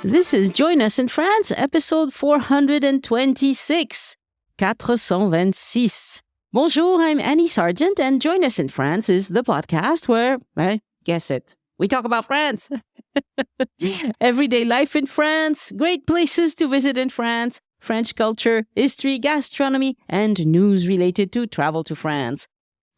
This is Join Us in France, episode 426. 426. Bonjour, I'm Annie Sargent, and Join Us in France is the podcast where, guess it, we talk about France. Everyday life in France, great places to visit in France, French culture, history, gastronomy, and news related to travel to France.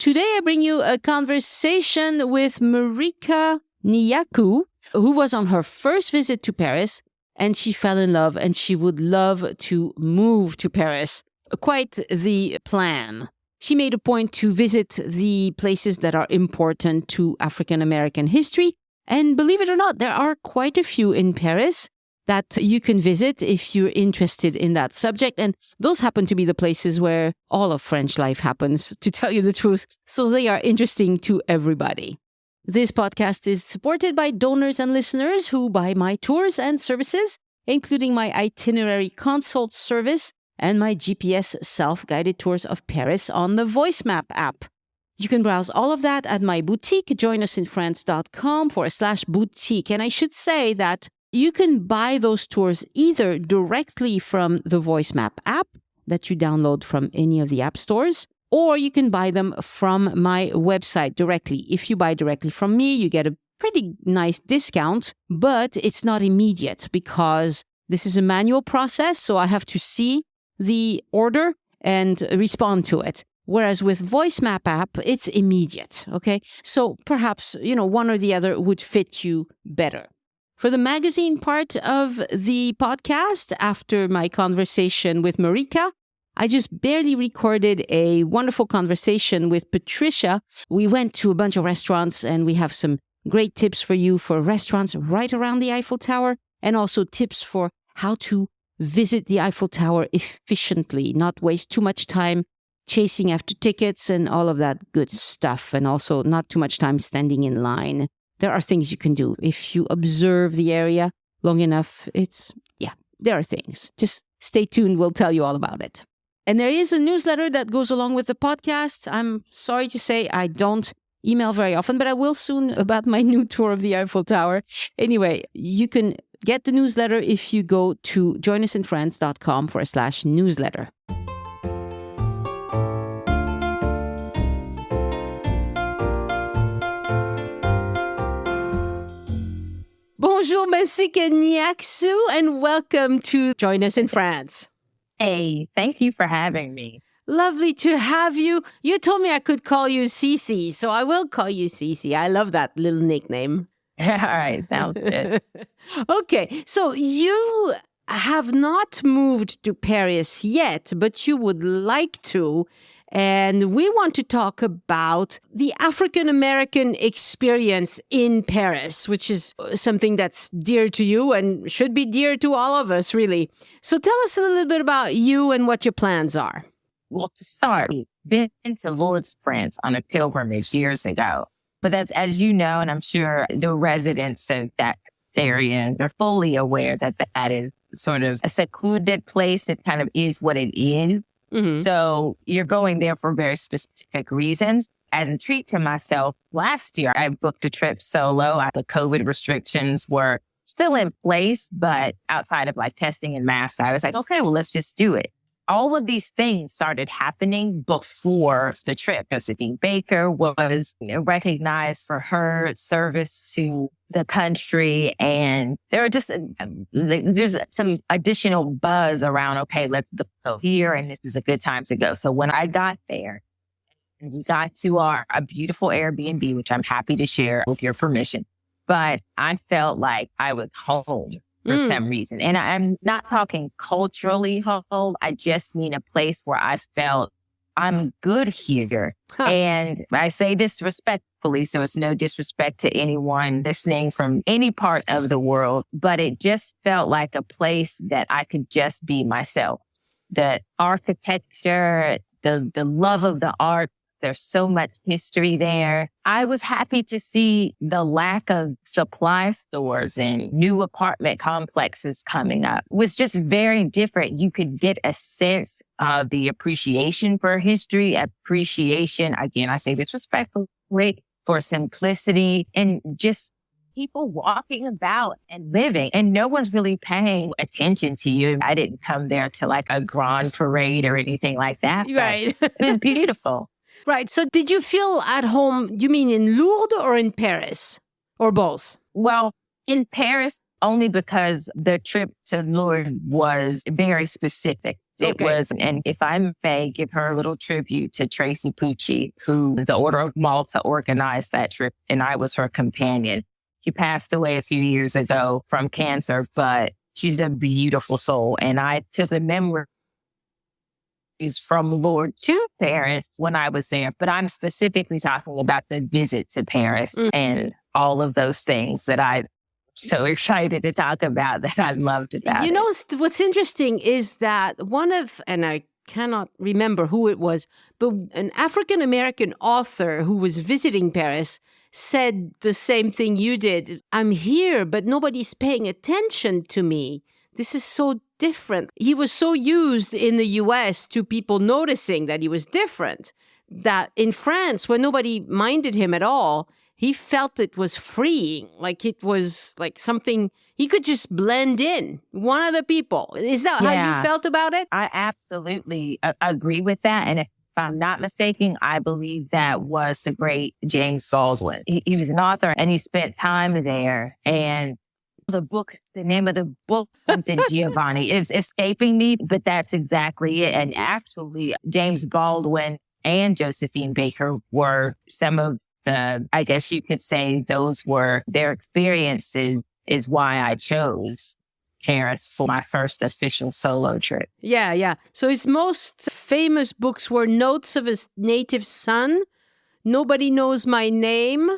Today I bring you a conversation with Marika Niyaku, who was on her first visit to Paris, and she fell in love and she would love to move to Paris. Quite the plan. She made a point to visit the places that are important to African American history, and believe it or not, there are quite a few in Paris that you can visit if you're interested in that subject, and those happen to be the places where all of French life happens, to tell you the truth, so they are interesting to everybody. This podcast is supported by donors and listeners who buy my tours and services, including my itinerary consult service and my GPS self-guided tours of Paris on the VoiceMap app. You can browse all of that at my boutique, joinusinfrance.com/boutique. And I should say that you can buy those tours either directly from the VoiceMap app that you download from any of the app stores, or you can buy them from my website directly. If you buy directly from me, you get a pretty nice discount, but it's not immediate because this is a manual process, so I have to see the order and respond to it. Whereas with VoiceMap app, it's immediate, okay? So perhaps, one or the other would fit you better. For the magazine part of the podcast, after my conversation with Marika, I just barely recorded a wonderful conversation with Patricia. We went to a bunch of restaurants and we have some great tips for you for restaurants right around the Eiffel Tower, and also tips for how to visit the Eiffel Tower efficiently, not waste too much time chasing after tickets and all of that good stuff, and also not too much time standing in line. There are things you can do if you observe the area long enough. There are things. Just stay tuned. We'll tell you all about it. And there is a newsletter that goes along with the podcast. I'm sorry to say I don't email very often, but I will soon about my new tour of the Eiffel Tower. Anyway, you can get the newsletter if you go to joinusinfrance.com/newsletter. Bonjour, Marika Niyaku, and welcome to Join Us in France. Hey, thank you for having me. Lovely to have you. You told me I could call you Cece, so I will call you Cece. I love that little nickname. All right, sounds good. Okay, so you have not moved to Paris yet, but you would like to. And we want to talk about the African American experience in Paris, which is something that's dear to you and should be dear to all of us, really. So tell us a little bit about you and what your plans are. Well, to start, we've been to Lourdes, France on a pilgrimage years ago. But that's, as you know, and I'm sure the residents of that area are fully aware that that is sort of a secluded place. It kind of is what it is. Mm-hmm. So you're going there for very specific reasons. As a treat to myself, last year, I booked a trip solo. The COVID restrictions were still in place, but outside of testing and masks, I was like, okay, well, let's just do it. All of these things started happening before the trip. Josephine Baker was recognized for her service to the country. And there were just, there's some additional buzz around, okay, let's go here. And this is a good time to go. So when I got there, we got to a beautiful Airbnb, which I'm happy to share with your permission. But I felt like I was home for some reason. And I'm not talking culturally home. I just mean a place where I felt I'm good here. Huh. And I say this respectfully, so it's no disrespect to anyone listening from any part of the world, but it just felt like a place that I could just be myself. The architecture, the love of the art, there's so much history there. I was happy to see the lack of supply stores and new apartment complexes coming up. It was just very different. You could get a sense of the appreciation for history, appreciation, again, I say this respectfully, for simplicity, and just people walking about and living, and no one's really paying attention to you. I didn't come there to like a grand parade or anything like that. Right. It was beautiful. Right. So did you feel at home, you mean in Lourdes or in Paris? Or both? Well, in Paris, only because the trip to Lourdes was very specific. It was, and if I may give her a little tribute to Tracy Pucci, who the Order of Malta organized that trip, and I was her companion. She passed away a few years ago from cancer, but she's a beautiful soul. And I took the memories from Lourdes to Paris when I was there, but I'm specifically talking about the visit to Paris and all of those things that I'm so excited to talk about, that I loved about it. You know, what's interesting is that and I cannot remember who it was, but an African-American author who was visiting Paris said the same thing you did. I'm here, but nobody's paying attention to me. This is so different. He was so used in the US to people noticing that he was different, that in France, when nobody minded him at all, he felt it was freeing, like it was like something he could just blend in, one of the people. Is that how you felt about it? I absolutely agree with that. And if I'm not mistaken, I believe that was the great James Baldwin. He was an author and he spent time there. And the name of the book, something Giovanni, it's escaping me, but that's exactly it. And actually, James Baldwin and Josephine Baker were some of I guess you could say those were their experiences, is why I chose Paris for my first official solo trip. Yeah. So his most famous books were Notes of His Native Son, Nobody Knows My Name,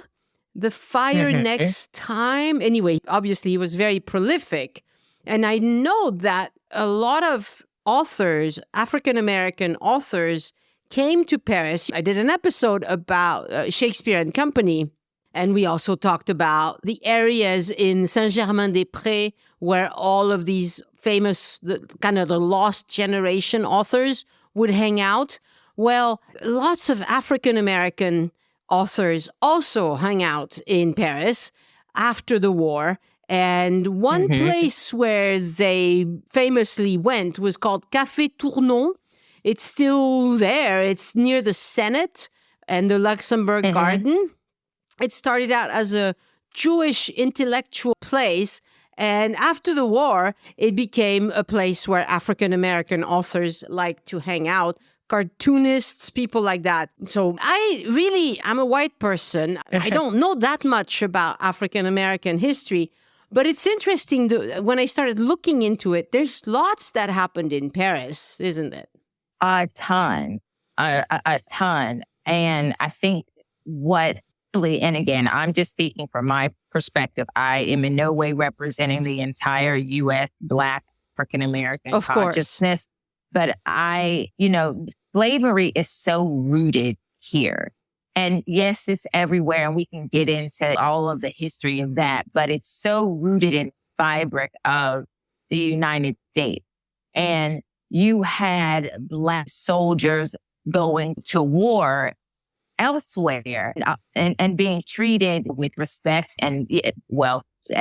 The Fire Next Time. Anyway, obviously he was very prolific. And I know that a lot of authors, African-American authors, came to Paris. I did an episode about Shakespeare and Company, and we also talked about the areas in Saint-Germain-des-Prés where all of these famous, kind of the lost generation authors would hang out. Well, lots of African-American authors also hung out in Paris after the war. And one place where they famously went was called Café Tournon. It's still there. It's near the Senate and the Luxembourg Garden. It started out as a Jewish intellectual place. And after the war, it became a place where African-American authors like to hang out, cartoonists, people like that. So I'm a white person. I don't know that much about African-American history. But it's interesting, when I started looking into it, there's lots that happened in Paris, isn't it? A ton. And I think and again, I'm just speaking from my perspective. I am in no way representing the entire U.S. Black African-American consciousness. But slavery is so rooted here. And yes, it's everywhere, and we can get into all of the history of that, but it's so rooted in the fabric of the United States. And you had Black soldiers going to war elsewhere and being treated with respect and,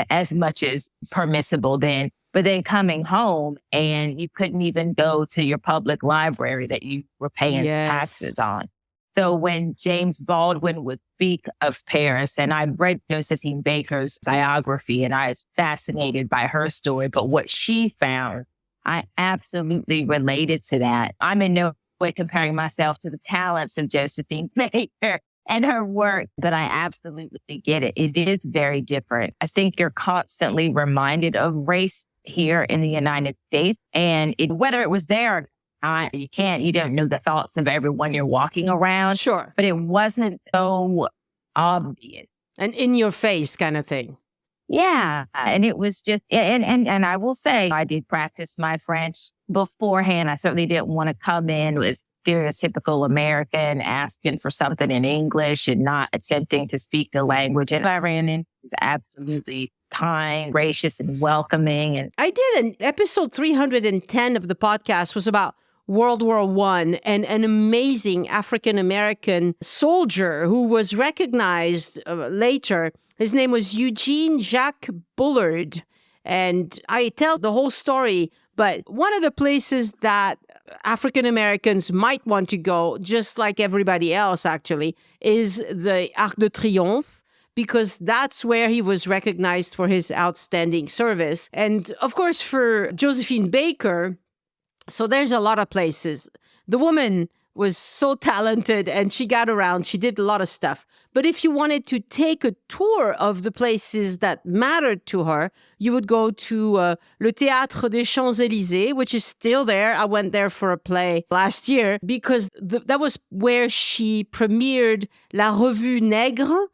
as much as permissible then, but then coming home and you couldn't even go to your public library that you were paying taxes on. So when James Baldwin would speak of Paris, and I read Josephine Baker's biography and I was fascinated by her story, but what she found, I absolutely related to that. I'm in no way comparing myself to the talents of Josephine Baker and her work, but I absolutely get it. It is very different. I think you're constantly reminded of race here in the United States, and whether it was there or not, you don't know the thoughts of everyone you're walking around. Sure. But it wasn't so obvious. And in your face kind of thing. Yeah. And it was just, and I will say, I did practice my French beforehand. I certainly didn't want to come in with stereotypical American asking for something in English and not attempting to speak the language. And I ran into absolutely kind, gracious, and welcoming. And I did an episode 310 of the podcast was about World War I and an amazing African-American soldier who was recognized later His name was Eugene Jacques Bullard. And I tell the whole story, but one of the places that African Americans might want to go, just like everybody else actually, is the Arc de Triomphe, because that's where he was recognized for his outstanding service. And of course, for Josephine Baker, so there's a lot of places. The woman was so talented and she got around. She did a lot of stuff. But if you wanted to take a tour of the places that mattered to her, you would go to Le Théâtre des Champs-Élysées, which is still there. I went there for a play last year because that was where she premiered La Revue Nègre.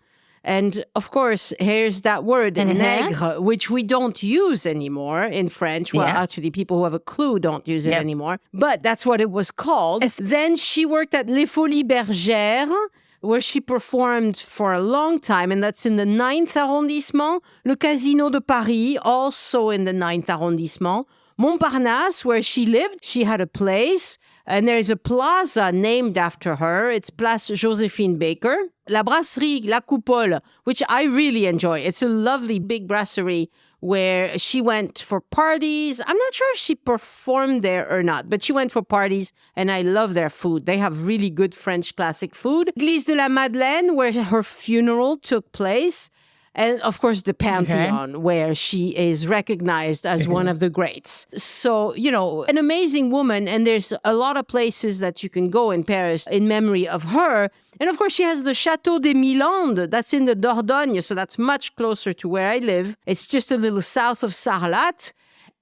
And of course, here's that word, nègre, which we don't use anymore in French. Well, actually, people who have a clue don't use it anymore. But that's what it was called. Then she worked at Les Folies Bergères, where she performed for a long time. And that's in the 9th arrondissement. Le Casino de Paris, also in the 9th arrondissement. Montparnasse, where she lived, she had a place. And there's a plaza named after her. It's Place Josephine Baker. La Brasserie La Coupole, which I really enjoy. It's a lovely big brasserie where she went for parties. I'm not sure if she performed there or not, but she went for parties, and I love their food. They have really good French classic food. Église de la Madeleine, where her funeral took place. And of course, the Pantheon, where she is recognized as one of the greats. So, you know, an amazing woman. And there's a lot of places that you can go in Paris in memory of her. And of course, she has the Château des Milandes. That's in the Dordogne. So that's much closer to where I live. It's just a little south of Sarlat.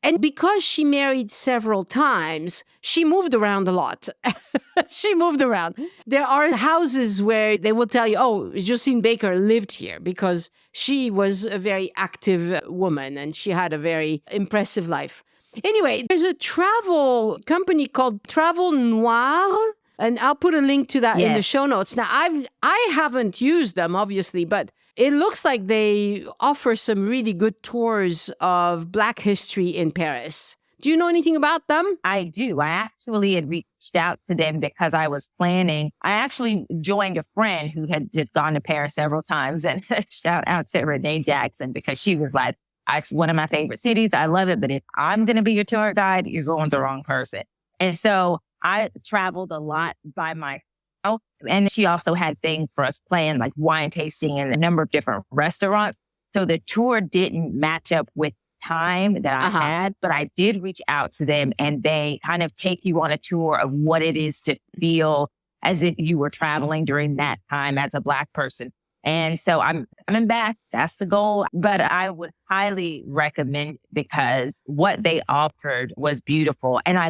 And because she married several times, she moved around a lot. She moved around. There are houses where they will tell you, oh, Josephine Baker lived here because she was a very active woman and she had a very impressive life. Anyway, there's a travel company called Travel Noir. And I'll put a link to that in the show notes. Now, I haven't used them, obviously, but it looks like they offer some really good tours of Black history in Paris. Do you know anything about them? I do. I actually had reached out to them because I was planning. I actually joined a friend who had just gone to Paris several times, and shout out to Renee Jackson because she was like, it's one of my favorite cities. I love it. But if I'm going to be your tour guide, you're going with the wrong person. And so I traveled a lot by myself. And she also had things for us planned, like wine tasting and a number of different restaurants. So the tour didn't match up with time that I had, but I did reach out to them and they kind of take you on a tour of what it is to feel as if you were traveling during that time as a Black person. And so I'm coming back. That's the goal. But I would highly recommend because what they offered was beautiful. And I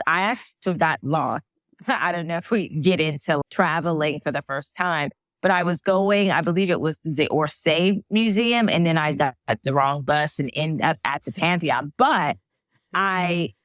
actually got lost. I don't know if we get into traveling for the first time, but I was going, I believe it was the Orsay Museum, and then I got the wrong bus and ended up at the Pantheon. But they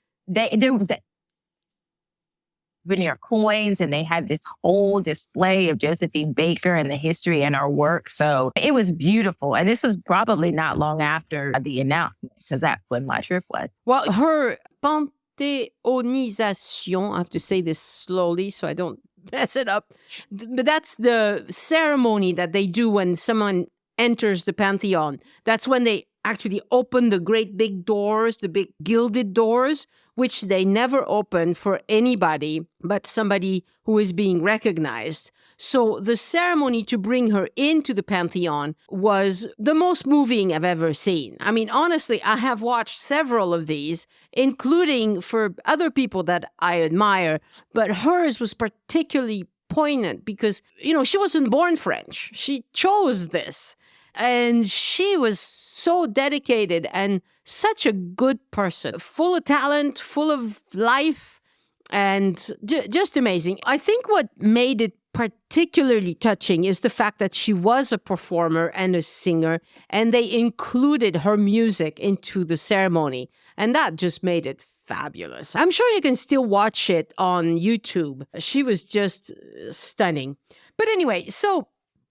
souvenir coins, and they had this whole display of Josephine Baker and the history and her work. So it was beautiful. And this was probably not long after the announcement, so that's when my trip was. Well, her Panthéonisation, I have to say this slowly so I don't mess it up. But that's the ceremony that they do when someone enters the Pantheon. That's when they actually open the great big doors, the big gilded doors, which they never open for anybody but somebody who is being recognized. So the ceremony to bring her into the Pantheon was the most moving I've ever seen. I mean, honestly, I have watched several of these, including for other people that I admire, but hers was particularly poignant because, you know, she wasn't born French. She chose this. And she was so dedicated and such a good person, full of talent, full of life, and just amazing. I think what made it particularly touching is the fact that she was a performer and a singer, and they included her music into the ceremony. And that just made it fabulous. I'm sure you can still watch it on YouTube. She was just stunning. But anyway, so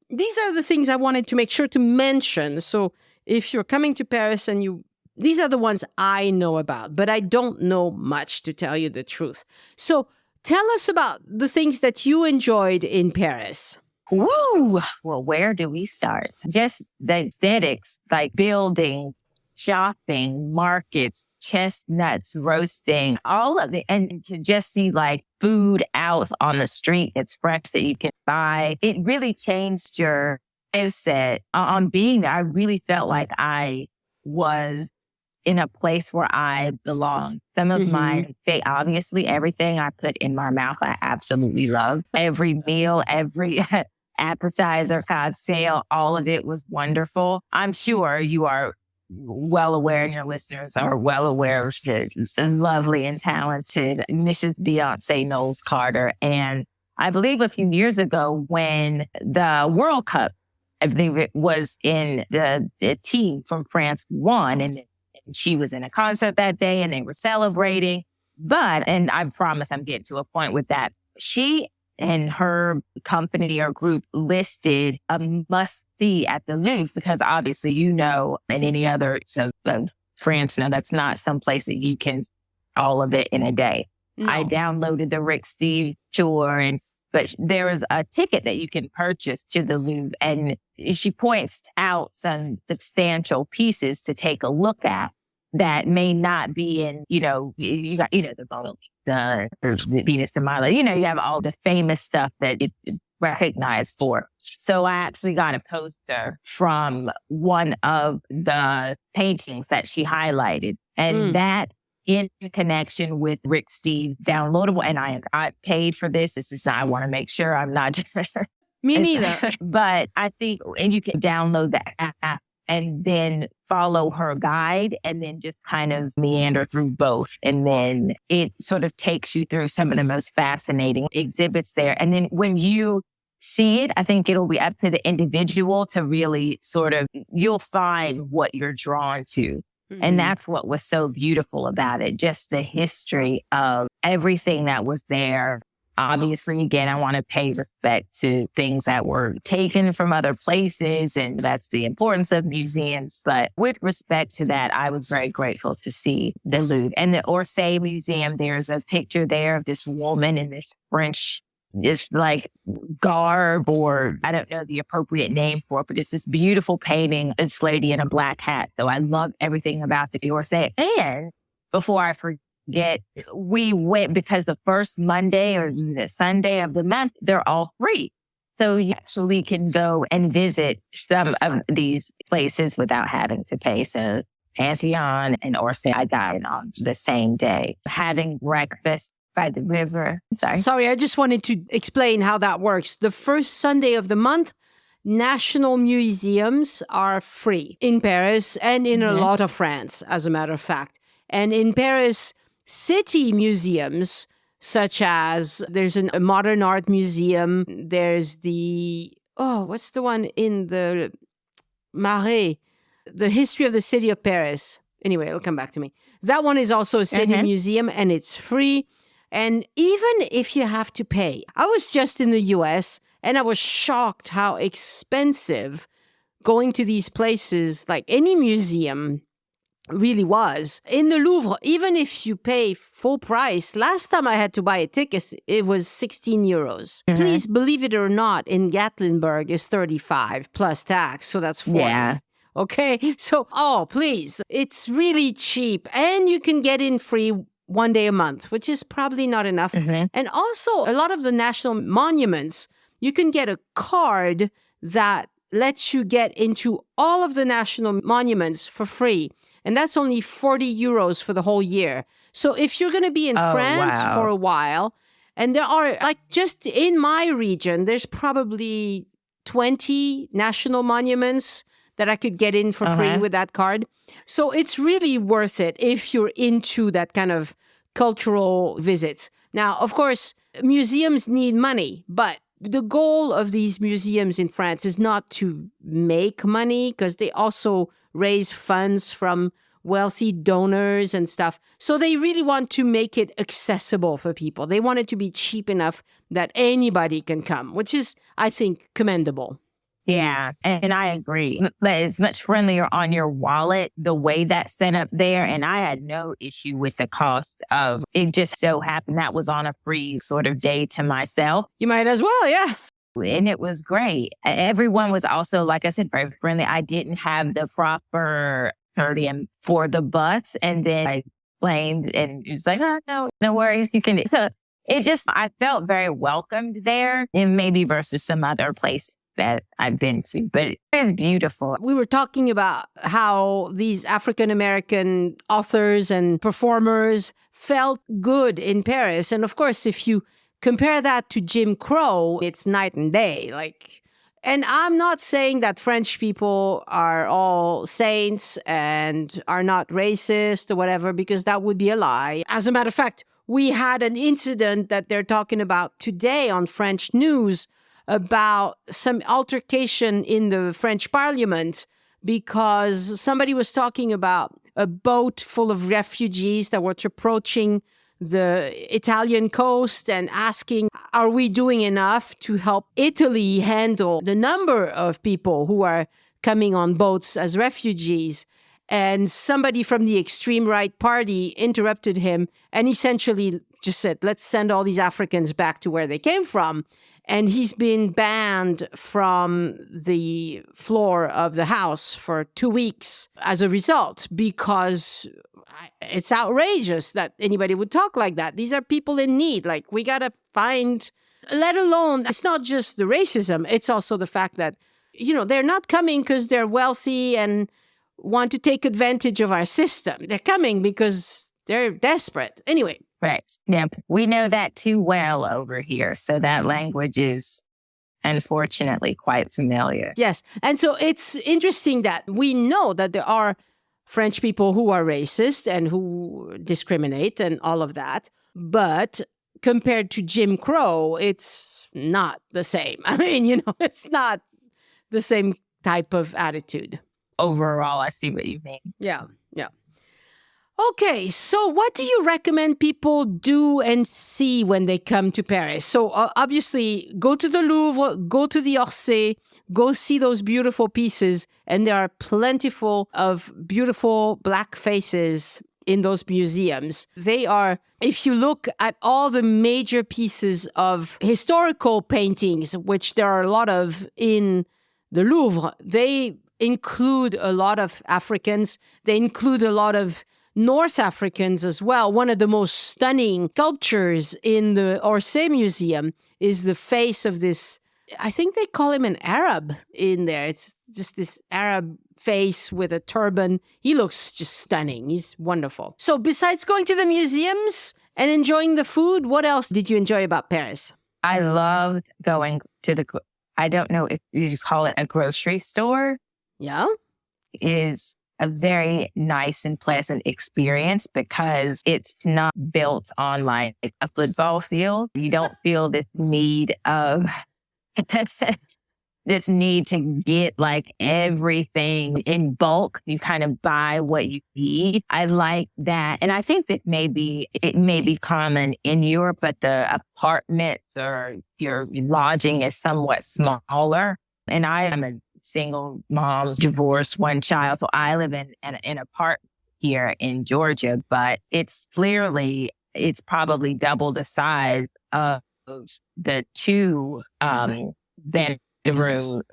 these are the things I wanted to make sure to mention. So if you're coming to Paris and these are the ones I know about, but I don't know much, to tell you the truth. So tell us about the things that you enjoyed in Paris. Woo! Well, where do we start? Just the aesthetics, like building, shopping, markets, chestnuts, roasting, all of it. And to just see like food out on the street that's fresh that you can buy. It really changed your mindset on being there. I really felt like I was in a place where I belong. Some of my, obviously everything I put in my mouth, I absolutely love. Every meal, every appetizer, cocktail, all of it was wonderful. I'm sure you are well aware, and your listeners are well aware of the lovely and talented Mrs. Beyonce Knowles Carter. And I believe a few years ago when the World Cup, I believe it was in the team from France won, and she was in a concert that day and they were celebrating. But, and I promise I'm getting to a point with that, she and her company or group listed a must-see at the Louvre because obviously, you know, and any other France, now that's not some place that you can all of it in a day. No. I downloaded the Rick Steve tour, but there is a ticket that you can purchase to the Louvre, and she points out some substantial pieces to take a look at that may not be in, you got, the Mona Lisa, Venus de Milo, you have all the famous stuff that it's recognized for. So I actually got a poster from one of the paintings that she highlighted, and that in connection with Rick Steve downloadable. And I paid for this. This is not, I want to make sure I'm not just me neither. But I think, and you can download the app and then follow her guide and then just kind of meander through both. And then it sort of takes you through some of the most fascinating exhibits there. And then when you see it, I think it'll be up to the individual to really you'll find what you're drawn to. And that's what was so beautiful about it. Just the history of everything that was there. Obviously, again, I want to pay respect to things that were taken from other places, and that's the importance of museums. But with respect to that, I was very grateful to see the Louvre. And the Orsay Museum, there's a picture there of this woman in this French, this like garb, or I don't know the appropriate name for it, but it's this beautiful painting, this lady in a black hat. So I love everything about the Orsay. And before I forget, we went because the first Monday or the Sunday of the month, they're all free. So you actually can go and visit some of these places without having to pay. So Pantheon and Orsay, I got it on the same day. Having breakfast by the river. Sorry, I just wanted to explain how that works. The first Sunday of the month, national museums are free in Paris and in a lot of France, as a matter of fact. And in Paris, city museums, such as there's a modern art museum, there's what's the one in the Marais, the history of the city of Paris. Anyway, it'll come back to me. That one is also a city museum and it's free. And even if you have to pay, I was just in the US and I was shocked how expensive going to these places, like any museum, really was. In the Louvre, even if you pay full price, last time I had to buy a ticket, it was 16 euros. Please believe it or not, in Gatlinburg is 35 plus tax, so that's 40. Yeah. Okay, so, please, it's really cheap. And you can get in free one day a month, which is probably not enough. And also, a lot of the national monuments, you can get a card that lets you get into all of the national monuments for free. And that's only 40 euros for the whole year. So if you're going to be in France for a while, and there are, like, just in my region, there's probably 20 national monuments that I could get in for free with that card. So it's really worth it if you're into that kind of cultural visits. Now, of course, museums need money, but the goal of these museums in France is not to make money, because they also raise funds from wealthy donors and stuff. So they really want to make it accessible for people. They want it to be cheap enough that anybody can come, which is, I think, commendable. Yeah, and I agree. But it's much friendlier on your wallet, the way that's set up there. And I had no issue with the cost of it. Just so happened that was on a free sort of day to myself. You might as well, yeah. And it was great. Everyone was also, like I said, very friendly. I didn't have the proper courtesy for the bus. And then I explained and it was like, oh, no worries. You can. So I felt very welcomed there, and maybe versus some other place that I've been to, but it was beautiful. We were talking about how these African American authors and performers felt good in Paris. And of course, if you compare that to Jim Crow, it's night and day. And I'm not saying that French people are all saints and are not racist or whatever, because that would be a lie. As a matter of fact, we had an incident that they're talking about today on French news about some altercation in the French parliament because somebody was talking about a boat full of refugees that were approaching the Italian coast and asking, are we doing enough to help Italy handle the number of people who are coming on boats as refugees? And somebody from the extreme right party interrupted him and essentially just said, let's send all these Africans back to where they came from. And he's been banned from the floor of the House for 2 weeks as a result, because it's outrageous that anybody would talk like that. These are people in need. We got to find, let alone, it's not just the racism. It's also the fact that, they're not coming because they're wealthy and want to take advantage of our system. They're coming because they're desperate. Anyway. Right. Yeah, we know that too well over here. So that language is unfortunately quite familiar. Yes. And so it's interesting that we know that there are French people who are racist and who discriminate and all of that. But compared to Jim Crow, it's not the same. I mean, it's not the same type of attitude. Overall, I see what you mean. Yeah. Okay, so what do you recommend people do and see when they come to Paris? So obviously, go to the Louvre, go to the Orsay, go see those beautiful pieces. And there are plentiful of beautiful Black faces in those museums. They are, if you look at all the major pieces of historical paintings, which there are a lot of in the Louvre, they include a lot of Africans. They include a lot of North Africans as well. One of the most stunning sculptures in the Orsay Museum is the face of this, I think they call him an Arab in there. It's just this Arab face with a turban. He looks just stunning. He's wonderful. So besides going to the museums and enjoying the food, what else did you enjoy about Paris? I loved going to I don't know if you call it a grocery store. Yeah. Is a very nice and pleasant experience because it's not built on like a football field. You don't feel this need of this need to get like everything in bulk. You kind of buy what you need. I like that. And I think that it may be common in Europe, but the apartments or your lodging is somewhat smaller. And I am a single mom, divorced, one child. So I live in an apartment here in Georgia, but it's probably double the size of the two bedroom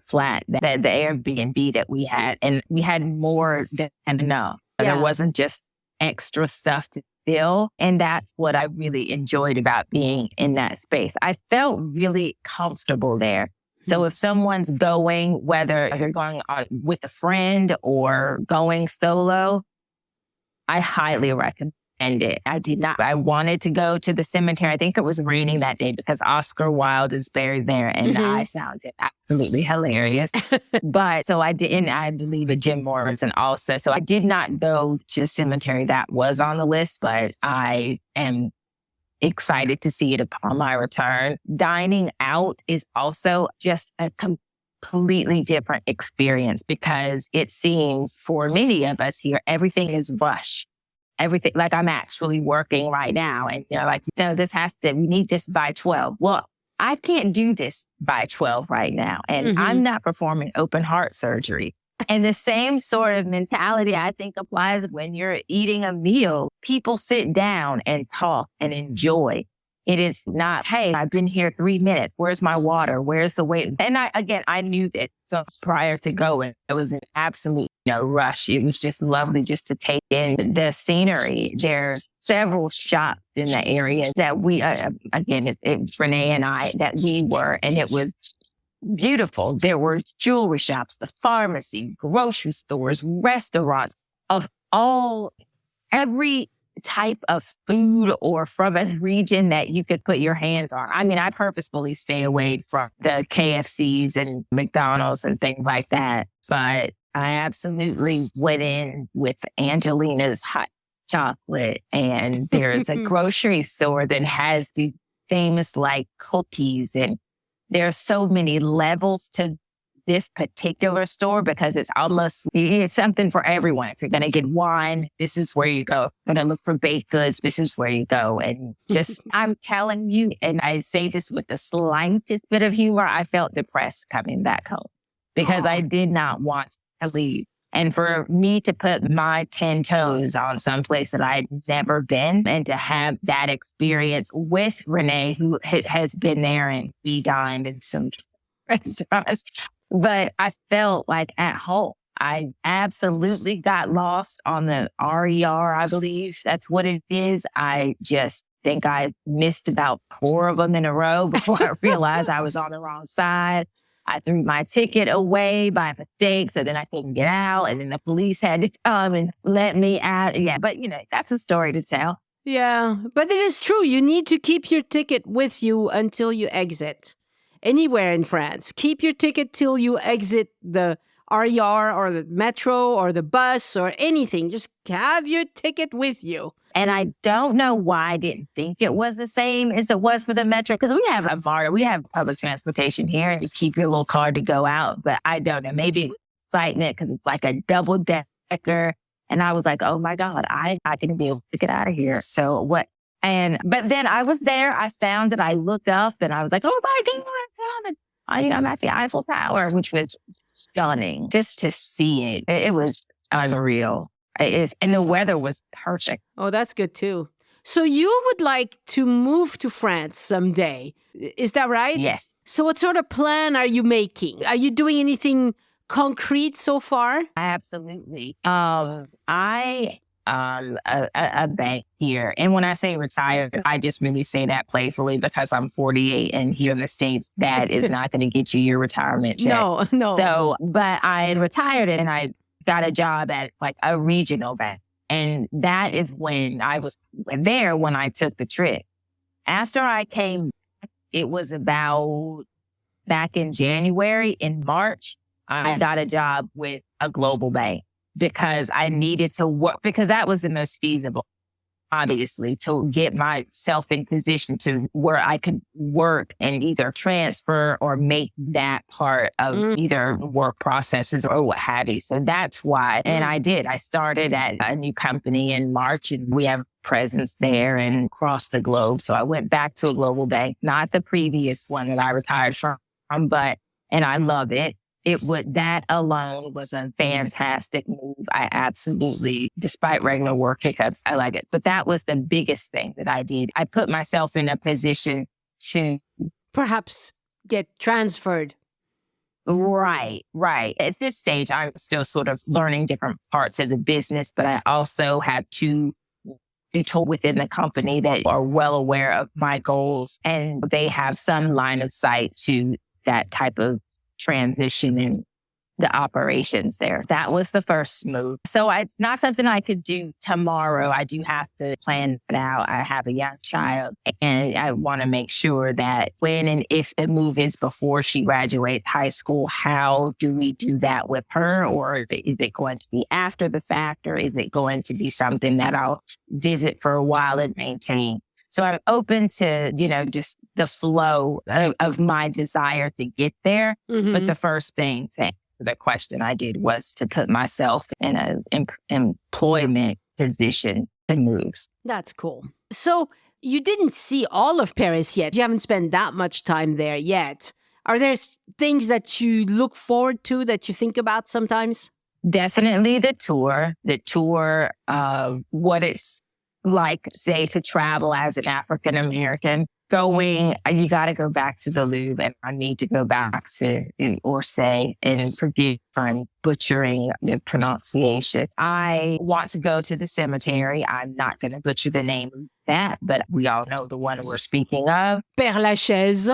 flat, the Airbnb that we had. And we had more than enough. Yeah. There wasn't just extra stuff to fill. And that's what I really enjoyed about being in that space. I felt really comfortable there. So if someone's going, whether they're going on with a friend or going solo, I highly recommend it. I wanted to go to the cemetery. I think it was raining that day because Oscar Wilde is buried there and I found it absolutely hilarious. But so I didn't, I believe in Jim Morrison also. So I did not go to the cemetery that was on the list, but I am excited to see it upon my return. Dining out is also just a completely different experience because it seems for many of us here, everything is rush. Everything, like I'm actually working right now and we need this by 12. Well, I can't do this by 12 right now. And I'm not performing open heart surgery. And the same sort of mentality, I think, applies when you're eating a meal. People sit down and talk and enjoy. It is not, hey, I've been here 3 minutes. Where's my water? Where's the wait? And I knew that. So prior to going, it was an absolute rush. It was just lovely just to take in the scenery. There's several shops in the area that we, it's Renee and I, that we were, and it was beautiful. There were jewelry shops, the pharmacy, grocery stores, restaurants of every type of food or from a region that you could put your hands on. I mean, I purposefully stay away from the KFCs and McDonald's and things like that. But I absolutely went in with Angelina's hot chocolate. And there's a grocery store that has the famous cookies. And there's so many levels to this particular store because it's something for everyone. If you're going to get wine, this is where you go. Going to look for baked goods, this is where you go. And I'm telling you, and I say this with the slightest bit of humor, I felt depressed coming back home because I did not want to leave. And for me to put my 10 toes on someplace that I'd never been and to have that experience with Renee, who has been there, and we dined in some restaurants. But I felt like at home. I absolutely got lost on the RER, I believe. That's what it is. I just think I missed about 4 of them in a row before I realized I was on the wrong side. I threw my ticket away by mistake, so then I couldn't get out. And then the police had to come and let me out. Yeah, but that's a story to tell. Yeah, but it is true. You need to keep your ticket with you until you exit. Anywhere in France, keep your ticket till you exit the RER or the metro or the bus or anything. Just have your ticket with you. And I don't know why I didn't think it was the same as it was for the metro, because we have we have public transportation here, and you keep your little card to go out. But I don't know, maybe excitement because it's like a double decker. And I was like, oh my God, I can be able to get out of here. So what? But then I was there, I found it, I looked up and I was like, oh my God, I found it. I'm at the Eiffel Tower, which was stunning just to see it. It was unreal. And the weather was perfect. Oh, that's good too. So you would like to move to France someday. Is that right? Yes. So what sort of plan are you making? Are you doing anything concrete so far? Absolutely. I a bank here. And when I say retired, I just really say that playfully because I'm 48 and here in the States, that is not going to get you your retirement check. No. So, but I retired and I got a job at a regional bank. And that is when I was there when I took the trip. After I came back, it was about back in January. In March, I got a job with a global bank, because I needed to work, because that was the most feasible, obviously, to get myself in position to where I could work and either transfer or make that part of either work processes or what have you. So that's why. And I did. I started at a new company in March, and we have presence there and across the globe. So I went back to a global bank, not the previous one that I retired from, and I love it. That alone was a fantastic move. I absolutely, despite regular work hiccups, I like it. But that was the biggest thing that I did. I put myself in a position to perhaps get transferred. Right. At this stage, I'm still sort of learning different parts of the business, but I also have 2 people within the company that are well aware of my goals, and they have some line of sight to that type of transition in the operations there. That was the first move. So it's not something I could do tomorrow. I do have to plan it out. I have a young child, and I want to make sure that when and if the move is before she graduates high school, how do we do that with her? Or is it going to be after the fact? Or is it going to be something that I'll visit for a while and maintain? So I'm open to, just the flow of my desire to get there. Mm-hmm. But the first thing, the question I did was to put myself in an employment position to move. That's cool. So you didn't see all of Paris yet. You haven't spent that much time there yet. Are there things that you look forward to that you think about sometimes? Definitely the tour of what it's like, say, to travel as an African American, you got to go back to the Louvre, and I need to go back to Orsay, and forgive if I'm butchering the pronunciation. I want to go to the cemetery. I'm not going to butcher the name of that, but we all know the one we're speaking of. Père Lachaise.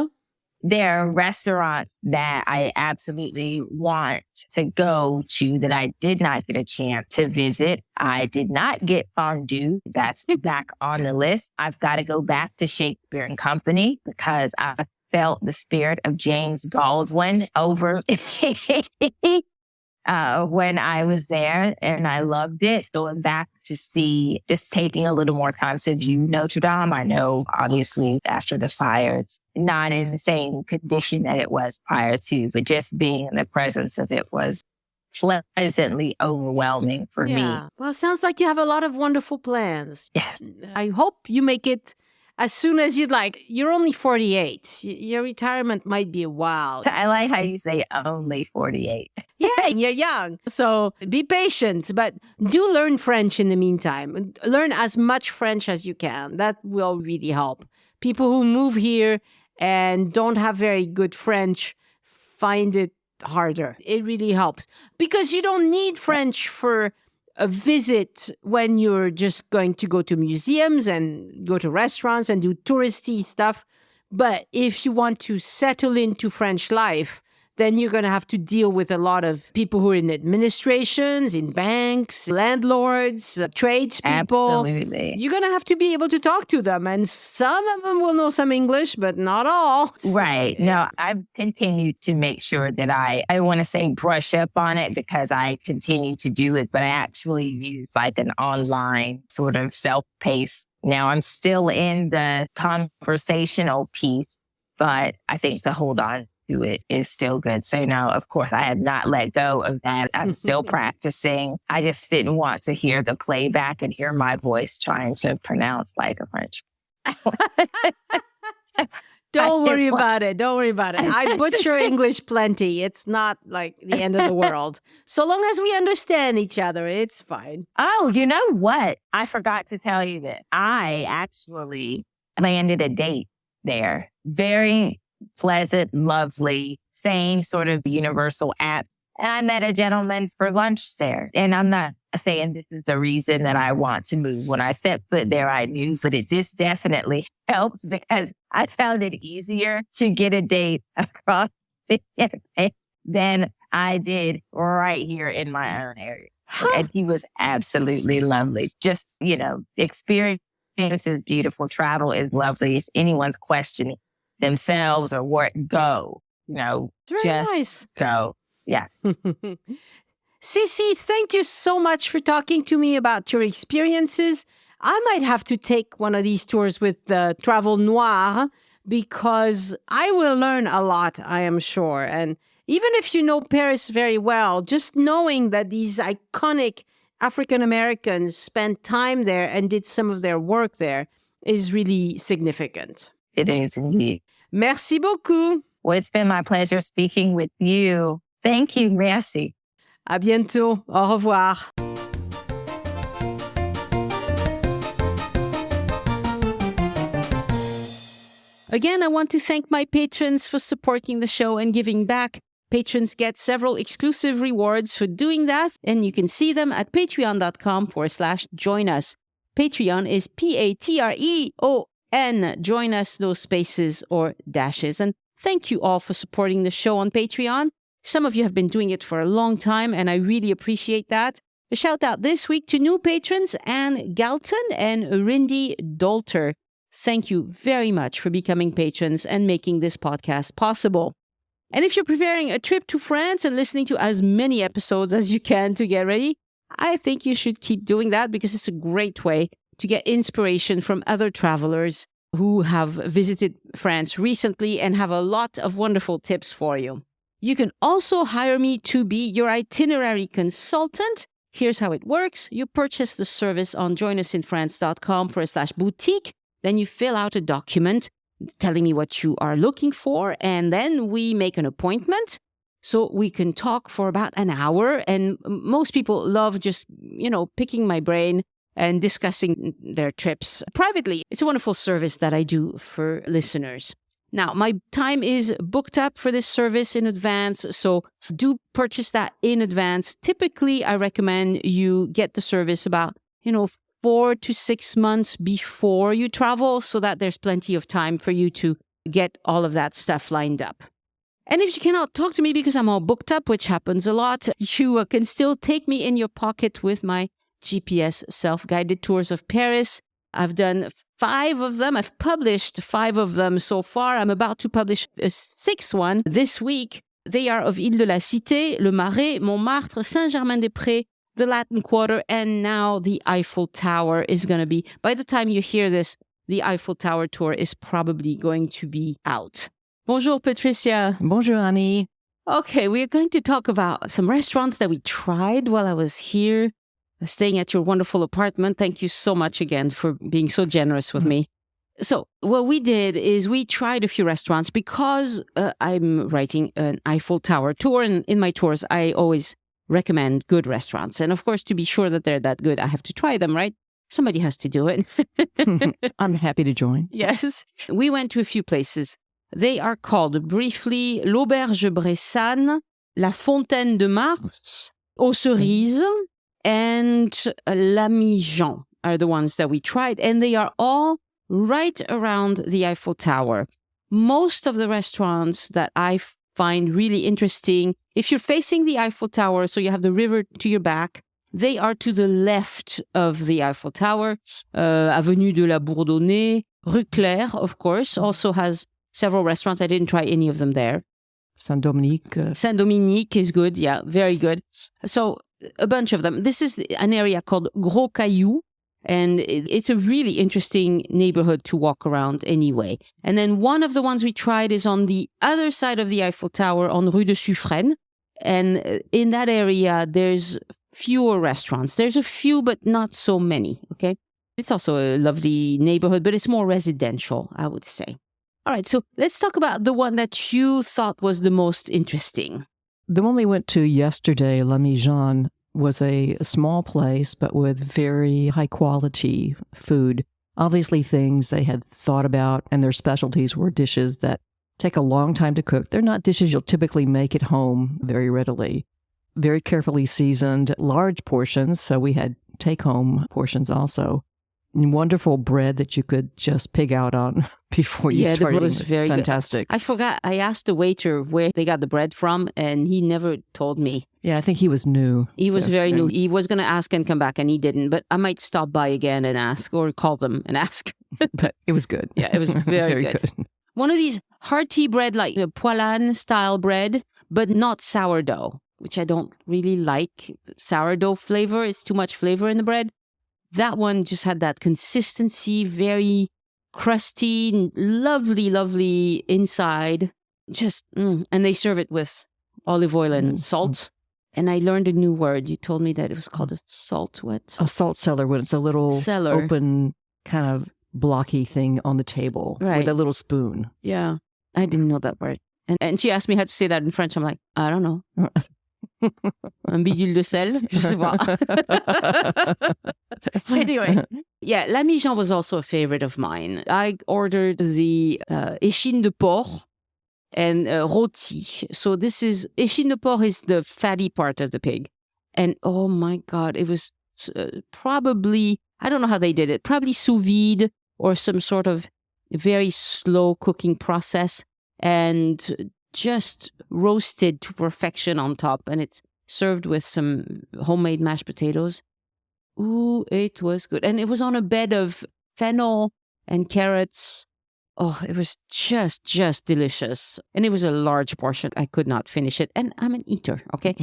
There are restaurants that I absolutely want to go to that I did not get a chance to visit. I did not get fondue. That's back on the list. I've got to go back to Shakespeare and Company because I felt the spirit of James Baldwin over when I was there, and I loved it. Going back to see, just taking a little more time to view Notre Dame. I know, obviously, after the fire, it's not in the same condition that it was prior to, but just being in the presence of it was pleasantly overwhelming for me. Well, it sounds like you have a lot of wonderful plans. Yes. I hope you make it as soon as you'd like. You're only 48. Your retirement might be a while. I like how you say only 48. Yeah, you're young. So be patient, but do learn French in the meantime. Learn as much French as you can. That will really help. People who move here and don't have very good French find it harder. It really helps because you don't need French for a visit when you're just going to go to museums and go to restaurants and do touristy stuff. But if you want to settle into French life, then you're going to have to deal with a lot of people who are in administrations, in banks, landlords, tradespeople. Absolutely. You're going to have to be able to talk to them. And some of them will know some English, but not all. Right. No, I've continued to make sure that I want to say brush up on it because I continue to do it, but I actually use like an online sort of self-paced. Now I'm still in the conversational piece, but I think to hold on to it is still good. So now, of course, I have not let go of that. I'm still practicing. I just didn't want to hear the playback and hear my voice trying to pronounce like a French. Don't worry about it. Don't worry about it. I butcher English plenty. It's not like the end of the world. So long as we understand each other, it's fine. Oh, you know what? I forgot to tell you that I actually landed a date there. Very pleasant, lovely, same sort of universal app. And I met a gentleman for lunch there. And I'm not saying this is the reason that I want to move. When I stepped foot there, I knew, but this definitely helps because I found it easier to get a date across the internet than I did right here in my own area. And he was absolutely lovely. Just, experience is beautiful. Travel is lovely. If anyone's questioning themselves or what, go, Very just nice. go. Yeah. Cece, thank you so much for talking to me about your experiences. I might have to take one of these tours with Travel Noir because I will learn a lot, I am sure. And even if you know Paris very well, just knowing that these iconic African Americans spent time there and did some of their work there is really significant. It is indeed. Merci beaucoup. Well, it's been my pleasure speaking with you. Thank you. Merci. À bientôt. Au revoir. Again, I want to thank my patrons for supporting the show and giving back. Patrons get several exclusive rewards for doing that, and you can see them at patreon.com/join us. Patreon is Patreon. Join us, no spaces or dashes. And thank you all for supporting the show on Patreon. Some of you have been doing it for a long time, and I really appreciate that. A shout out this week to new patrons, Anne Galton and Rindy Dolter. Thank you very much for becoming patrons and making this podcast possible. And if you're preparing a trip to France and listening to as many episodes as you can to get ready, I think you should keep doing that because it's a great way to get inspiration from other travelers who have visited France recently and have a lot of wonderful tips for you. You can also hire me to be your itinerary consultant. Here's how it works. You purchase the service on joinusinfrance.com/boutique. Then you fill out a document telling me what you are looking for, and then we make an appointment so we can talk for about an hour. And most people love just, picking my brain and discussing their trips privately. It's a wonderful service that I do for listeners. Now, my time is booked up for this service in advance, so do purchase that in advance. Typically, I recommend you get the service about, 4 to 6 months before you travel so that there's plenty of time for you to get all of that stuff lined up. And if you cannot talk to me because I'm all booked up, which happens a lot, you can still take me in your pocket with my GPS self-guided tours of Paris. I've done 5 of them. I've published 5 of them so far. I'm about to publish a 6th one this week. They are of Ile de la Cité, Le Marais, Montmartre, Saint-Germain-des-Prés, the Latin Quarter, and now the Eiffel Tower is going to be, by the time you hear this, the Eiffel Tower tour is probably going to be out. Bonjour, Patricia. Bonjour, Annie. Okay, we're going to talk about some restaurants that we tried while I was here, staying at your wonderful apartment. Thank you so much again for being so generous with me. So what we did is we tried a few restaurants because I'm writing an Eiffel Tower tour. And in my tours, I always recommend good restaurants. And of course, to be sure that they're that good, I have to try them, right? Somebody has to do it. I'm happy to join. Yes. We went to a few places. They are called briefly l'Auberge Bressane, La Fontaine de Mars, Aux Cerises, and L'Ami Jean are the ones that we tried. And they are all right around the Eiffel Tower. Most of the restaurants that I find really interesting, if you're facing the Eiffel Tower, so you have the river to your back, they are to the left of the Eiffel Tower. Avenue de la Bourdonnais, Rue Claire, of course, also has several restaurants. I didn't try any of them there. Saint-Dominique. Saint-Dominique is good. Yeah, very good. So a bunch of them. This is an area called Gros Caillou, and it's a really interesting neighborhood to walk around anyway. And then one of the ones we tried is on the other side of the Eiffel Tower on Rue de Suffren. And in that area, there's fewer restaurants. There's a few, but not so many, okay? It's also a lovely neighborhood, but it's more residential, I would say. All right, so let's talk about the one that you thought was the most interesting. The one we went to yesterday, L'Ami Jean, was a small place, but with very high quality food. Obviously things they had thought about, and their specialties were dishes that take a long time to cook. They're not dishes you'll typically make at home very readily. Very carefully seasoned, large portions, so we had take-home portions also. And wonderful bread that you could just pig out on before you started. Yeah, the bread was very fantastic. Good. I forgot, I asked the waiter where they got the bread from, and he never told me. Yeah, I think he was new. He was very new. He was going to ask and come back, and he didn't. But I might stop by again and ask, or call them and ask. But it was good. Yeah, it was very good. One of these hearty bread, like a poilâne style bread, but not sourdough, which I don't really like. Sourdough flavor, it's too much flavor in the bread. That one just had that consistency, very crusty, lovely, lovely inside. Just, and they serve it with olive oil and salt. And I learned a new word. You told me that it was called a salt what? A salt cellar, when it's a little open kind of blocky thing on the table with a little spoon. Yeah, I didn't know that word. And she asked me how to say that in French. I'm like, I don't know. Un bidule de sel, je sais pas. Anyway, yeah, L'Ami Jean was also a favorite of mine. I ordered the échine de porc and rôti. So this is, échine de porc is the fatty part of the pig. And oh my God, it was probably, I don't know how they did it, probably sous vide or some sort of very slow cooking process. And just roasted to perfection on top, and it's served with some homemade mashed potatoes. Ooh, it was good. And it was on a bed of fennel and carrots. Oh, it was just delicious. And it was a large portion. I could not finish it. And I'm an eater, okay?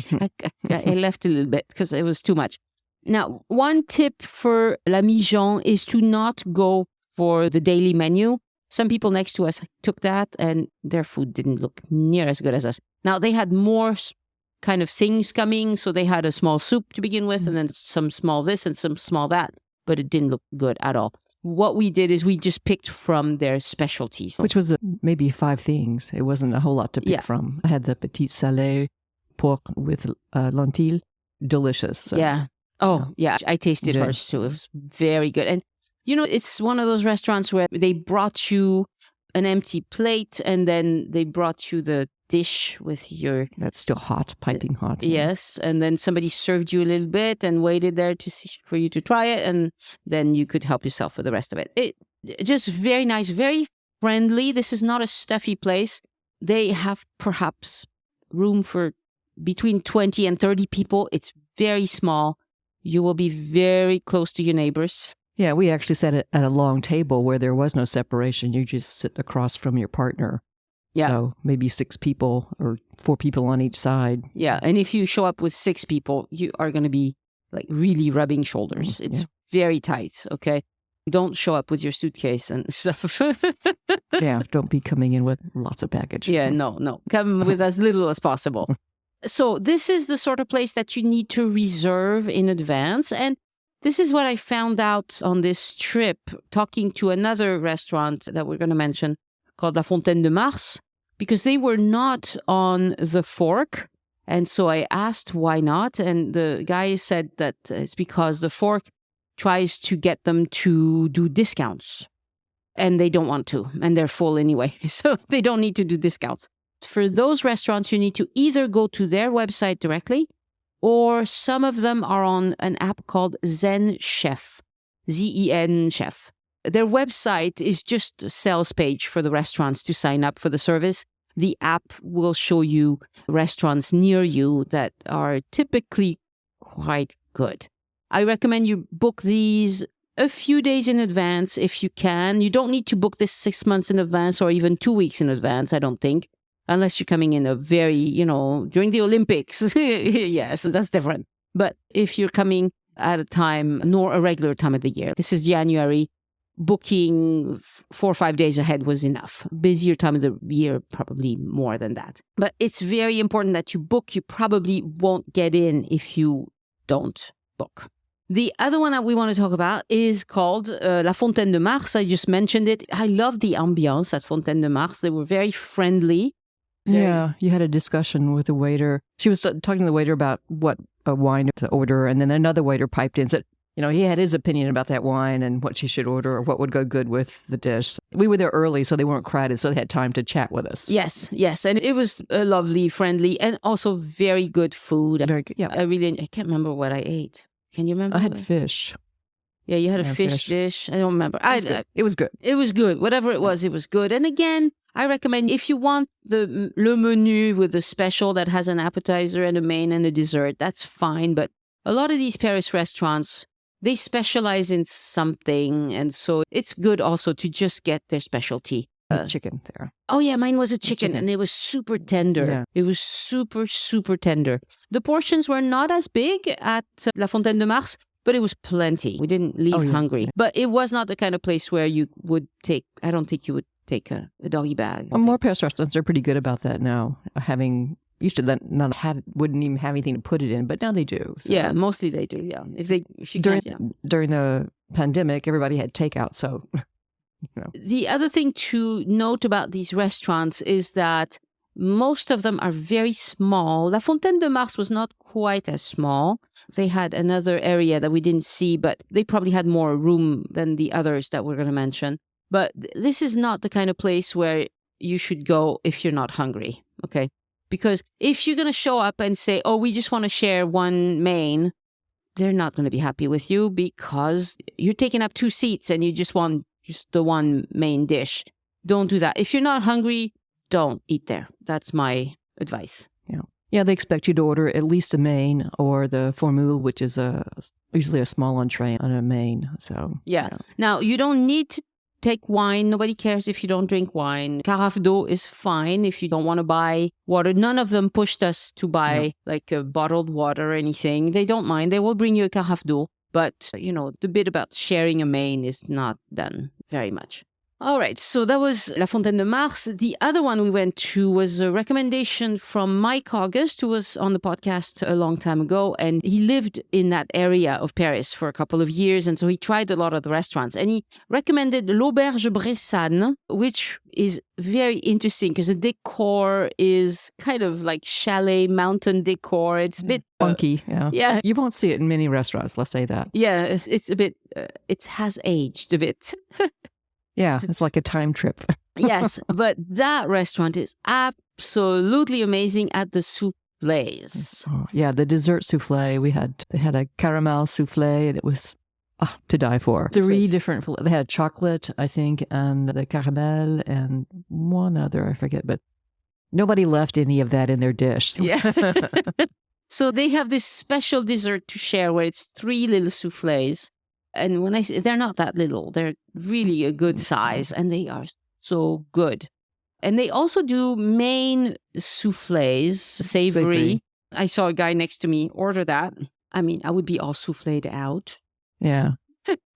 I left a little bit because it was too much. Now, one tip for L'Ami Jean is to not go for the daily menu. Some people next to us took that and their food didn't look near as good as us. Now, they had more kind of things coming. So they had a small soup to begin with and then some small this and some small that. But it didn't look good at all. What we did is we just picked from their specialties. Which was maybe 5 things. It wasn't a whole lot to pick from. I had the petit salé pork with lentilles. Delicious. Yeah. Oh, yeah. I tasted You did? hers too. It was very good. And, it's one of those restaurants where they brought you an empty plate and then they brought you the dish with your... That's still hot, piping hot. Yes. And then somebody served you a little bit and waited there for you to try it. And then you could help yourself with the rest of it. It just very nice, very friendly. This is not a stuffy place. They have perhaps room for between 20 and 30 people. It's very small. You will be very close to your neighbors. Yeah, we actually sat at a long table where there was no separation. You just sit across from your partner. Yeah. So maybe 6 people or 4 people on each side. Yeah. And if you show up with 6 people, you are going to be like really rubbing shoulders. It's very tight. Okay. Don't show up with your suitcase and stuff. Yeah. Don't be coming in with lots of baggage. Yeah. No. Come with as little as possible. So this is the sort of place that you need to reserve in advance. And this is what I found out on this trip, talking to another restaurant that we're going to mention called La Fontaine de Mars, because they were not on the Fork. And so I asked why not. And the guy said that it's because the Fork tries to get them to do discounts. And they don't want to. And they're full anyway. So they don't need to do discounts. For those restaurants, you need to either go to their website directly, or some of them are on an app called Zen Chef, Zen Chef. Their website is just a sales page for the restaurants to sign up for the service. The app will show you restaurants near you that are typically quite good. I recommend you book these a few days in advance if you can. You don't need to book this 6 months in advance or even 2 weeks in advance, I don't think. Unless you're coming in a very, during the Olympics. Yes, that's different. But if you're coming at a time, nor a regular time of the year, this is January, booking 4 or 5 days ahead was enough. Busier time of the year, probably more than that. But it's very important that you book. You probably won't get in if you don't book. The other one that we want to talk about is called La Fontaine de Mars. I just mentioned it. I love the ambiance at Fontaine de Mars. They were very friendly. Yeah, you had a discussion with the waiter. She was talking to the waiter about what wine to order, and then another waiter piped in and said, he had his opinion about that wine and what she should order or what would go good with the dish. We were there early, so they weren't crowded, so they had time to chat with us. Yes. And it was lovely, friendly, and also very good food. Very good, yeah. I can't remember what I ate. Can you remember? I had fish. Yeah, you had a fish dish. I don't remember. It was good. It was good. Whatever it was good. And again, I recommend if you want the le menu with a special that has an appetizer and a main and a dessert, that's fine. But a lot of these Paris restaurants, they specialize in something. And so it's good also to just get their specialty. Chicken there. Oh, yeah, mine was a chicken and it was super tender. Yeah. It was super, super tender. The portions were not as big at La Fontaine de Mars, but it was plenty. We didn't leave hungry. But it was not the kind of place where you would I don't think you would take a doggy bag. Well, more Paris restaurants are pretty good about that now. Used to wouldn't even have anything to put it in, but now they do. So. Yeah, mostly they do. Yeah, during the pandemic, everybody had takeout, so. The other thing to note about these restaurants is that most of them are very small. La Fontaine de Mars was not quite as small. They had another area that we didn't see, but they probably had more room than the others that we're going to mention. But this is not the kind of place where you should go if you're not hungry, okay? Because if you're going to show up and say, oh, we just want to share one main, they're not going to be happy with you because you're taking up 2 seats and you just want just the one main dish. Don't do that. If you're not hungry, don't eat there. That's my advice. Yeah, they expect you to order at least a main or the formule, which is usually a small entree on a main. So Now, you don't need to take wine. Nobody cares if you don't drink wine. Carafe d'eau is fine if you don't want to buy water. None of them pushed us to buy like a bottled water or anything. They don't mind. They will bring you a carafe d'eau. But, the bit about sharing a main is not done very much. All right, so that was La Fontaine de Mars. The other one we went to was a recommendation from Mike August, who was on the podcast a long time ago, and he lived in that area of Paris for a couple of years, and so he tried a lot of the restaurants, and he recommended l'Auberge Bressane, which is very interesting because the decor is kind of like chalet mountain decor. It's a bit funky. Yeah. You won't see it in many restaurants, let's say that. Yeah, it's a bit, it has aged a bit. Yeah, it's like a time trip. Yes, but that restaurant is absolutely amazing at the soufflés. Oh, yeah, the dessert souffle they had a caramel souffle, and it was to die for. 3 different. They had chocolate, I think, and the caramel, and one other I forget, but nobody left any of that in their dish. Yeah. So they have this special dessert to share where it's 3 little soufflés. And when I say they're not that little, they're really a good size, and they are so good. And they also do main soufflés, savory. I saw a guy next to me order that. I mean, I would be all souffled out. Yeah.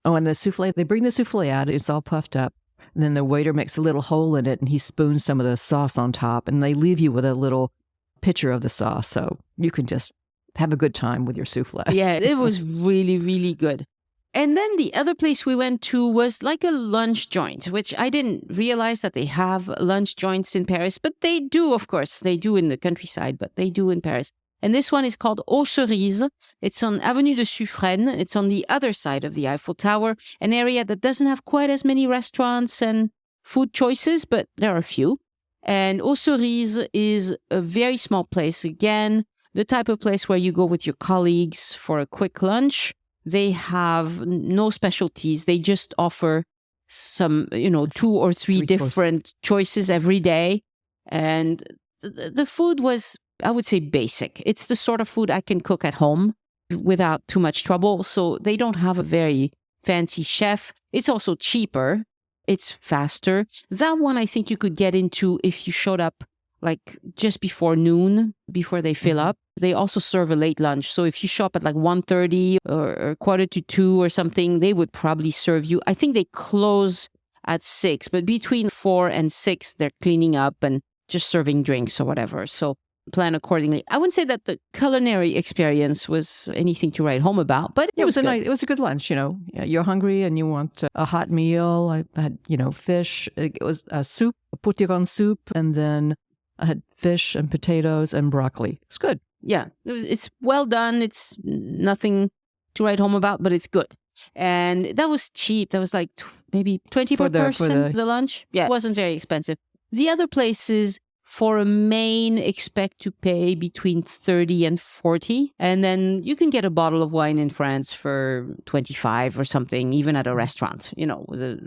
Oh, and the souffle, they bring the souffle out, it's all puffed up. And then the waiter makes a little hole in it and he spoons some of the sauce on top. And they leave you with a little pitcher of the sauce. So you can just have a good time with your souffle. Yeah, it was really, really good. And then the other place we went to was like a lunch joint, which I didn't realize that they have lunch joints in Paris, but they do, of course. They do in the countryside, but they do in Paris. And this one is called Aux Cerises. It's on Avenue de Suffren. It's on the other side of the Eiffel Tower, an area that doesn't have quite as many restaurants and food choices, but there are a few. And Aux Cerises is a very small place. Again, the type of place where you go with your colleagues for a quick lunch. They have no specialties. They just offer some, 2 or 3 different choices every day. And the food was, I would say, basic. It's the sort of food I can cook at home without too much trouble. So they don't have a very fancy chef. It's also cheaper. It's faster. That one I think you could get into if you showed up like just before noon, before they fill up. They also serve a late lunch. So if you show up at like 1:30 or 1:45 or something, they would probably serve you. I think they close at 6, but between 4 and 6, they're cleaning up and just serving drinks or whatever. So plan accordingly. I wouldn't say that the culinary experience was anything to write home about, but it was good. It was a good lunch. You're hungry and you want a hot meal. I had, fish. It was a soup, a potiron soup, and then I had fish and potatoes and broccoli. It's good. Yeah, it's well done. It's nothing to write home about, but it's good. And that was cheap. That was like maybe 20 per person, the lunch. Yeah, it wasn't very expensive. The other places for a main expect to pay between 30 and 40. And then you can get a bottle of wine in France for 25 or something, even at a restaurant,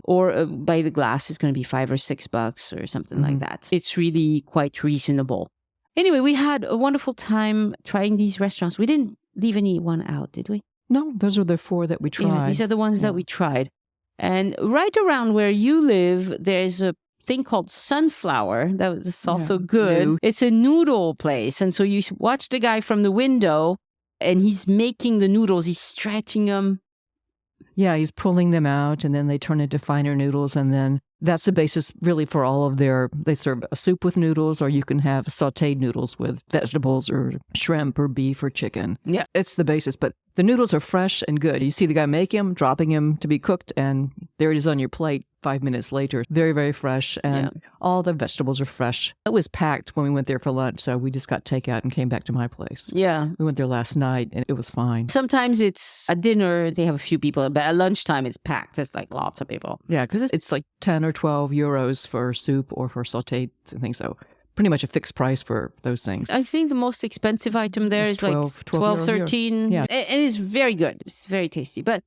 or by the glass, it's going to be $5 or $6 or something like that. It's really quite reasonable. Anyway, we had a wonderful time trying these restaurants. We didn't leave any one out, did we? No, those are the 4 that we tried. Yeah, these are the ones that we tried. And right around where you live, there's a thing called Sunflower. That was also good. New. It's a noodle place. And so you watch the guy from the window and he's making the noodles. He's stretching them. Yeah, he's pulling them out and then they turn into finer noodles. And then that's the basis really for all of they serve a soup with noodles, or you can have sauteed noodles with vegetables or shrimp or beef or chicken. Yeah. It's the basis, but the noodles are fresh and good. You see the guy make them, dropping them to be cooked, and there it is on your plate 5 minutes later. Very, very fresh, and all the vegetables are fresh. It was packed when we went there for lunch, so we just got takeout and came back to my place. Yeah. We went there last night, and it was fine. Sometimes it's at dinner, they have a few people, but at lunchtime it's packed. There's like lots of people. Yeah, because it's like 10 or 12 euros for soup or for sauteed things, so pretty much a fixed price for those things. I think the most expensive item there is 12, like 12, 13. Yeah. And it's very good. It's very tasty. But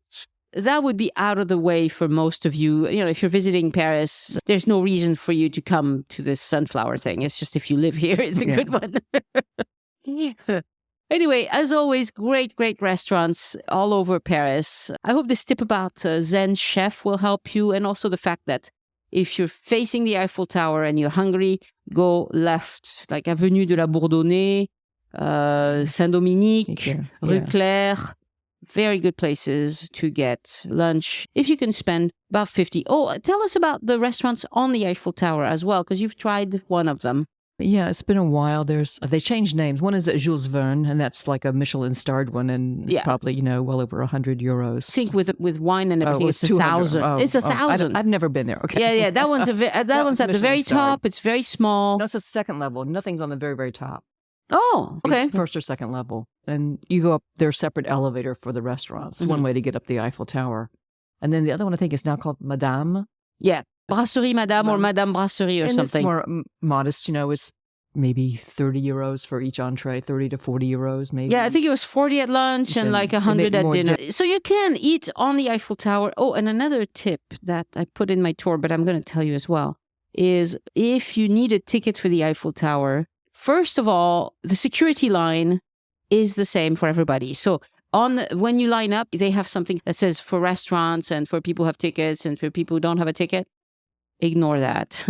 that would be out of the way for most of you. If you're visiting Paris, there's no reason for you to come to this Sunflower thing. It's just if you live here, it's a good one. Anyway, as always, great, great restaurants all over Paris. I hope this tip about Zen Chef will help you, and also the fact that if you're facing the Eiffel Tower and you're hungry, go left, like Avenue de la Bourdonnais, Saint-Dominique, Rue Claire. very good places to get lunch if you can spend about 50. Oh, tell us about the restaurants on the Eiffel Tower as well, because you've tried one of them. Yeah, it's been a while. They changed names. One is at Jules Verne, and that's like a Michelin-starred one, and it's probably, well over €100. I think with wine and everything, it's 1,000. It's 1,000. I've never been there. Okay. Yeah. That one's that one's at the very top. It's very small. No, it's at second level. Nothing's on the very, very top. Oh, okay. First or second level. And you go up their separate elevator for the restaurants. It's one way to get up the Eiffel Tower. And then the other one I think is now called Madame. Yeah. Brasserie Madame or Madame Brasserie or something. It's more modest, it's maybe €30 for each entree, 30 to 40 euros maybe. Yeah, I think it was 40 at lunch and like 100 at dinner. So you can eat on the Eiffel Tower. Oh, and another tip that I put in my tour, but I'm going to tell you as well, is if you need a ticket for the Eiffel Tower, first of all, the security line is the same for everybody. So when you line up, they have something that says for restaurants and for people who have tickets and for people who don't have a ticket. Ignore that.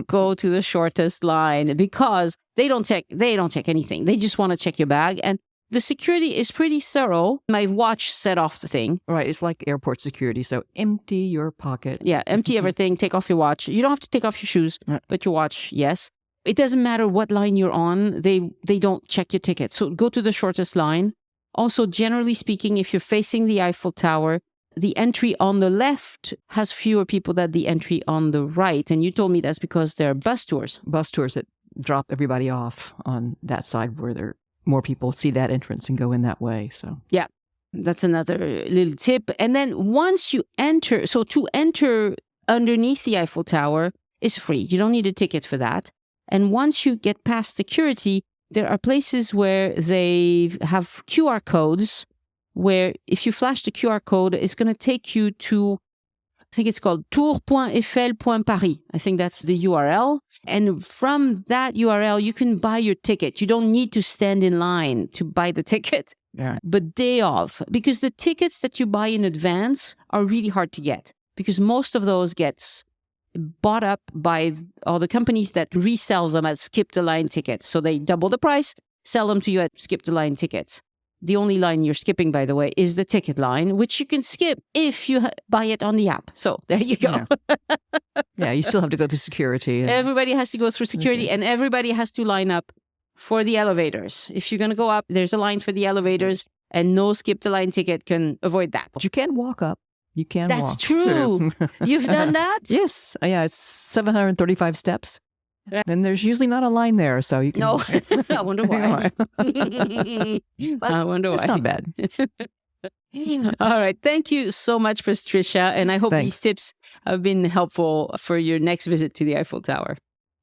Go to the shortest line because they don't check anything. They just want to check your bag. And the security is pretty thorough. My watch set off the thing. Right. It's like airport security. So empty your pocket. Yeah. Empty everything. Take off your watch. You don't have to take off your shoes, but your watch, yes. It doesn't matter what line you're on. They don't check your ticket. So go to the shortest line. Also, generally speaking, if you're facing the Eiffel Tower, the entry on the left has fewer people than the entry on the right. And you told me that's because there are bus tours. Bus tours that drop everybody off on that side where more people see that entrance and go in that way. So yeah, that's another little tip. And then once you enter, so to enter underneath the Eiffel Tower is free. You don't need a ticket for that. And once you get past security, there are places where they have QR codes where if you flash the QR code, it's going to take you to, I think it's called tour.eiffel.paris. I think that's the URL. And from that URL, you can buy your ticket. You don't need to stand in line to buy the ticket, but day of. Because the tickets that you buy in advance are really hard to get because most of those gets bought up by all the companies that resell them as skip-the-line tickets. So they double the price, sell them to you at skip-the-line tickets. The only line you're skipping, by the way, is the ticket line, which you can skip if you buy it on the app. So there you go. Yeah, you still have to go through security. Everybody has to go through security and everybody has to line up for the elevators. If you're going to go up, there's a line for the elevators and no skip-the-line ticket can avoid that. But you can walk up. You can walk. That's true. You've done that? Yes. Yeah, it's 735 steps. And there's usually not a line there, so you can... No, I wonder why. I wonder why. It's not bad. All right. Thank you so much, Patricia. And I hope these tips have been helpful for your next visit to the Eiffel Tower.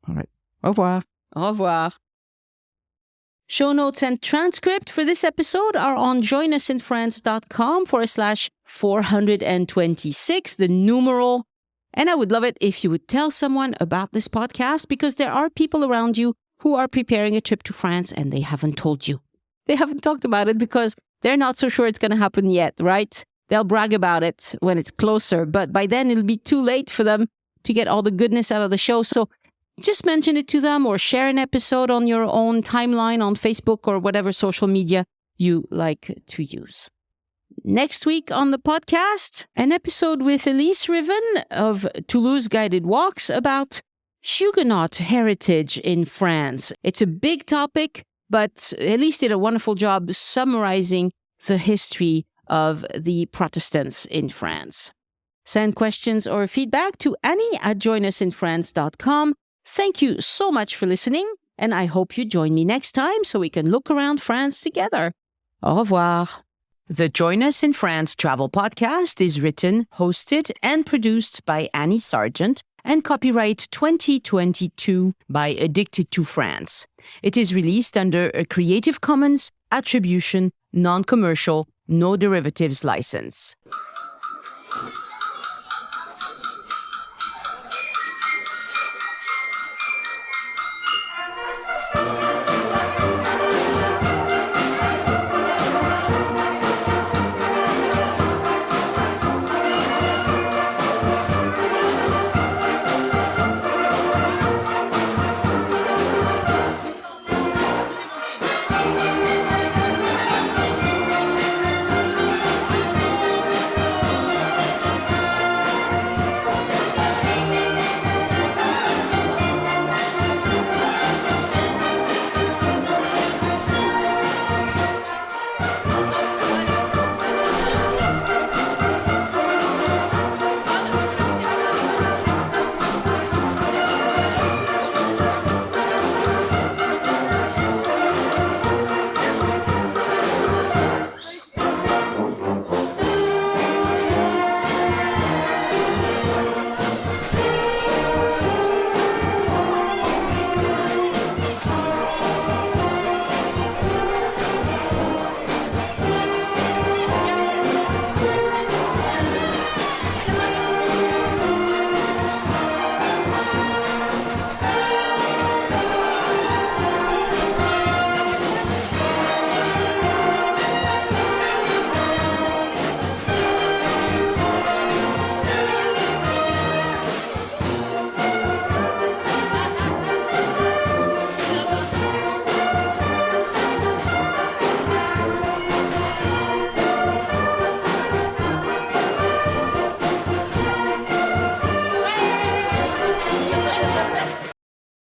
All right. Au revoir. Au revoir. Show notes and transcript for this episode are on joinusinfrance.com/426, the numeral. And I would love it if you would tell someone about this podcast because there are people around you who are preparing a trip to France and they haven't told you. They haven't talked about it because they're not so sure it's going to happen yet, right? They'll brag about it when it's closer, but by then it'll be too late for them to get all the goodness out of the show. So just mention it to them or share an episode on your own timeline on Facebook or whatever social media you like to use. Next week on the podcast, an episode with Elise Riven of Toulouse Guided Walks about Huguenot heritage in France. It's a big topic, but Elise did a wonderful job summarizing the history of the Protestants in France. Send questions or feedback to Annie@joinusinfrance.com. Thank you so much for listening, and I hope you join me next time so we can look around France together. Au revoir. The Join Us in France travel podcast is written, hosted, and produced by Annie Sargent and copyright 2022 by Addicted to France. It is released under a Creative Commons Attribution, Non-Commercial, No Derivatives license.